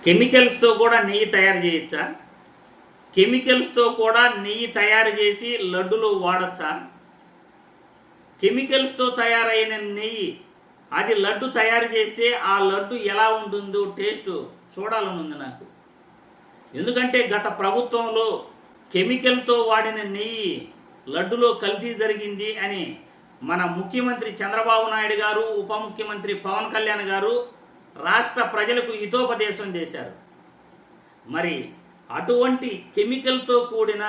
కెమికల్స్తో కూడా నెయ్యి తయారు చేయొచ్చా? కెమికల్స్తో కూడా నెయ్యి తయారు చేసి లడ్డులో వాడచ్చా? కెమికల్స్తో తయారైన నెయ్యి అది లడ్డు తయారు చేస్తే ఆ లడ్డు ఎలా ఉంటుందో టేస్ట్ చూడాలని ఉంది నాకు. ఎందుకంటే గత ప్రభుత్వంలో కెమికల్తో వాడిన నెయ్యి లడ్డులో కల్తీ జరిగింది అని మన ముఖ్యమంత్రి చంద్రబాబు నాయుడు గారు, ఉప ముఖ్యమంత్రి పవన్ కళ్యాణ్ గారు రాష్ట్ర ప్రజలకు హితోపదేశం చేశారు. మరి అటువంటి కెమికల్తో కూడిన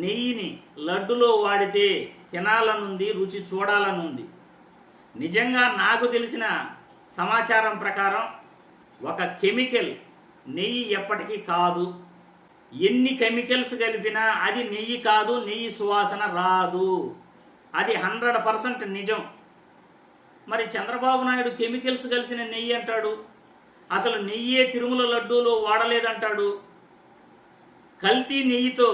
నెయ్యిని లడ్డులో వాడితే తినాలనుంది, రుచి చూడాలనుంది. నిజంగా నాకు తెలిసిన సమాచారం ప్రకారం ఒక కెమికల్ నెయ్యి ఎప్పటికీ కాదు. ఎన్ని కెమికల్స్ కలిపినా అది నెయ్యి కాదు, నెయ్యి సువాసన రాదు. అది 100% నిజం. మరి చంద్రబాబు నాయుడు కెమికల్స్ కలిసిన నెయ్యి అంటాడు, అసలు నెయ్యే తిరుమల లడ్డూలో వాడలేదంటాడు, కల్తీ నెయ్యితో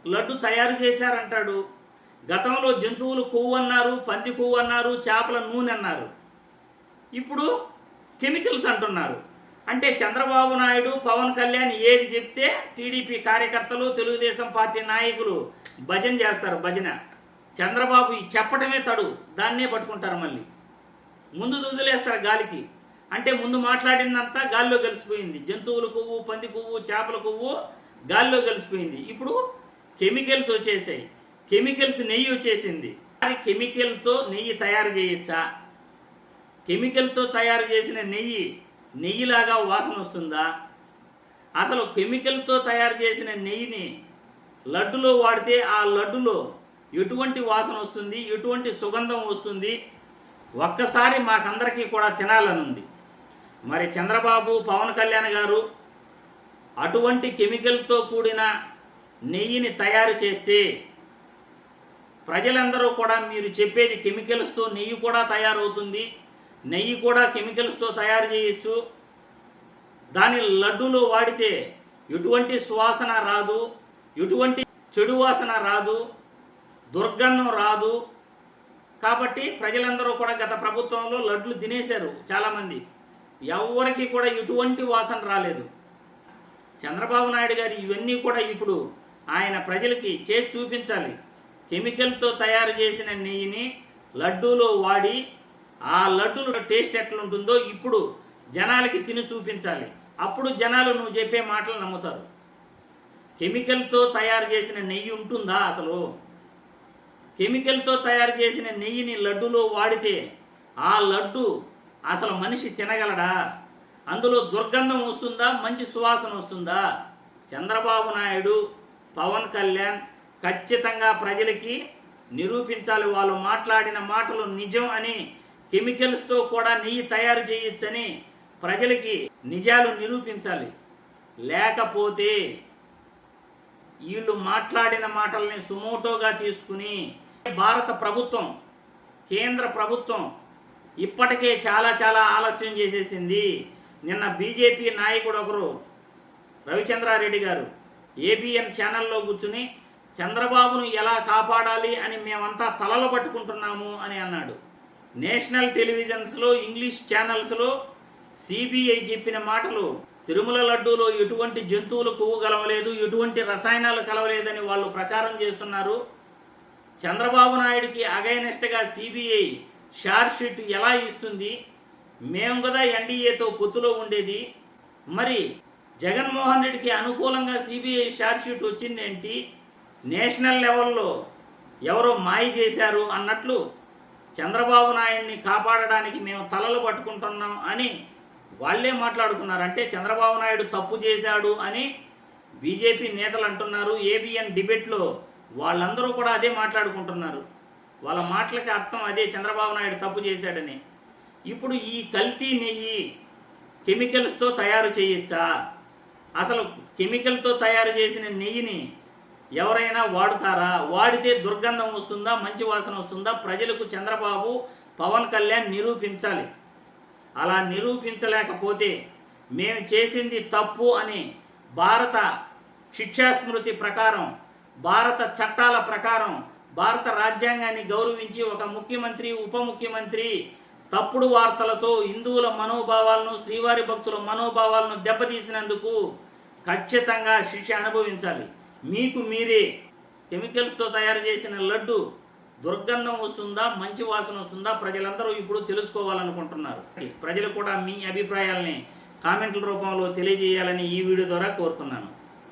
లడ్డు తయారు చేశారంటాడు. గతంలో జంతువులు కొవ్వు అన్నారు, పంది కొవ్వు అన్నారు, చేపల నూనె అన్నారు, ఇప్పుడు కెమికల్స్ అంటున్నారు. అంటే చంద్రబాబు నాయుడు, పవన్ కళ్యాణ్ ఏది చెప్తే టీడీపీ కార్యకర్తలు, తెలుగుదేశం పార్టీ నాయకులు భజన చేస్తారు. భజన చంద్రబాబు చెప్పటమే తడు, దాన్నే పట్టుకుంటారు. మళ్ళీ ముందు వదిలేస్తారు గాలికి. అంటే ముందు మాట్లాడిందంతా గాల్లో కలిసిపోయింది. జంతువుల కొవ్వు, పంది కొవ్వు, చేపల కొవ్వు గాల్లో కలిసిపోయింది. ఇప్పుడు కెమికల్స్ వచ్చేసాయి, కెమికల్స్ నెయ్యి వచ్చేసింది. మరి కెమికల్తో నెయ్యి తయారు చేయొచ్చా? కెమికల్తో తయారు చేసిన నెయ్యి నెయ్యిలాగా వాసన వస్తుందా? అసలు కెమికల్తో తయారు చేసిన నెయ్యిని లడ్డులో వాడితే ఆ లడ్డులో ఎటువంటి వాసన వస్తుంది, ఎటువంటి సుగంధం వస్తుంది, ఒక్కసారి మాకందరికీ కూడా తినాలనుంది. మరి చంద్రబాబు, పవన్ కళ్యాణ్ గారు అటువంటి కెమికల్తో కూడిన నెయ్యిని తయారు చేస్తే ప్రజలందరూ కూడా మీరు చెప్పేది కెమికల్స్తో నెయ్యి కూడా తయారవుతుంది, నెయ్యి కూడా కెమికల్స్తో తయారు చేయొచ్చు, దాని లడ్డూలో వాడితే ఎటువంటి సువాసన రాదు, ఎటువంటి చెడు వాసన రాదు, దుర్గంధం రాదు. కాబట్టి ప్రజలందరూ కూడా గత ప్రభుత్వంలో లడ్లు తినేశారు చాలామంది, ఎవరికి కూడా ఎటువంటి వాసన రాలేదు. చంద్రబాబు నాయుడు గారు ఇవన్నీ కూడా ఇప్పుడు ఆయన ప్రజలకి చేసి చూపించాలి. కెమికల్తో తయారు చేసిన నెయ్యిని లడ్డూలో వాడి ఆ లడ్డూలో టేస్ట్ ఎట్లుంటుందో ఇప్పుడు జనాలకి తిని చూపించాలి. అప్పుడు జనాలు నువ్వు చెప్పే మాటలు నమ్ముతారు. కెమికల్తో తయారు చేసిన నెయ్యి ఉంటుందా? అసలు కెమికల్తో తయారు చేసిన నెయ్యిని లడ్డూలో వాడితే ఆ లడ్డు అసలు మనిషి తినగలడా? అందులో దుర్గంధం వస్తుందా, మంచి సువాసన వస్తుందా? చంద్రబాబు నాయుడు, పవన్ కళ్యాణ్ ఖచ్చితంగా ప్రజలకి నిరూపించాలి. వాళ్ళు మాట్లాడిన మాటలు నిజం అని, కెమికల్స్తో కూడా నెయ్యి తయారు చేయొచ్చని ప్రజలకి నిజాలు నిరూపించాలి. లేకపోతే వీళ్ళు మాట్లాడిన మాటల్ని సుమోటోగా తీసుకుని భారత ప్రభుత్వం, కేంద్ర ప్రభుత్వం ఇప్పటికే చాలా ఆలస్యం చేసేసింది. నిన్న బీజేపీ నాయకుడు ఒకరు, రవిచంద్రారెడ్డి గారు, ఏబిఎన్ ఛానల్లో కూర్చుని చంద్రబాబును ఎలా కాపాడాలి అని మేమంతా తలలు పట్టుకుంటున్నాము అని అన్నాడు. నేషనల్ టెలివిజన్స్లో, ఇంగ్లీష్ ఛానల్స్లో సిబిఐ చెప్పిన మాటలు, తిరుమల లడ్డూలో ఎటువంటి జంతువులు కొవ్వు కలవలేదు, ఎటువంటి రసాయనాలు కలవలేదని వాళ్ళు ప్రచారం చేస్తున్నారు. చంద్రబాబు నాయుడికి అగైనెస్ట్గా సిబిఐ షార్ట్ షీట్ ఎలా ఇస్తుంది? మేము కదా ఎన్డీఏతో పొత్తులో ఉండేది. మరి జగన్మోహన్ రెడ్డికి అనుకూలంగా సిబిఐ షార్ట్ షీట్ వచ్చిందేంటి? నేషనల్ లెవెల్లో ఎవరో మాయ చేశారు అన్నట్లు చంద్రబాబు నాయుడిని కాపాడడానికి మేము తలలు పట్టుకుంటున్నాం అని వాళ్ళే మాట్లాడుతున్నారు. అంటే చంద్రబాబు నాయుడు తప్పు చేశాడు అని బీజేపీ నేతలు అంటున్నారు. ఏబిఎన్ డిబేట్లో వాళ్ళందరూ కూడా అదే మాట్లాడుకుంటున్నారు. వాళ్ళ మాటలకి అర్థం అదే, చంద్రబాబు నాయుడు తప్పు చేశాడని. ఇప్పుడు ఈ కల్తీ నెయ్యి కెమికల్స్తో తయారు చేయొచ్చా? అసలు కెమికల్తో తయారు చేసిన నెయ్యిని ఎవరైనా వాడుతారా? వాడితే దుర్గంధం వస్తుందా, మంచి వాసన వస్తుందా? ప్రజలకు చంద్రబాబు, పవన్ కళ్యాణ్ నిరూపించాలి. అలా నిరూపించలేకపోతే మేము చేసింది తప్పు అని భారత శిక్షాస్మృతి ప్రకారం, భారత చట్టాల ప్రకారం, భారత రాజ్యాంగాన్ని గౌరవించి ఒక ముఖ్యమంత్రి, ఉప ముఖ్యమంత్రి తప్పుడు వార్తలతో హిందువుల మనోభావాలను, శ్రీవారి భక్తుల మనోభావాలను దెబ్బతీసినందుకు ఖచ్చితంగా శిక్ష అనుభవించాలి. మీకు మీరే కెమికల్స్తో తయారు చేసిన లడ్డు దుర్గంధం వస్తుందా, మంచి వాసన వస్తుందా, ప్రజలందరూ ఇప్పుడు తెలుసుకోవాలనుకుంటున్నారు. ప్రజలు కూడా మీ అభిప్రాయాలని కామెంట్ల రూపంలో తెలియజేయాలని ఈ వీడియో ద్వారా కోరుతున్నాను.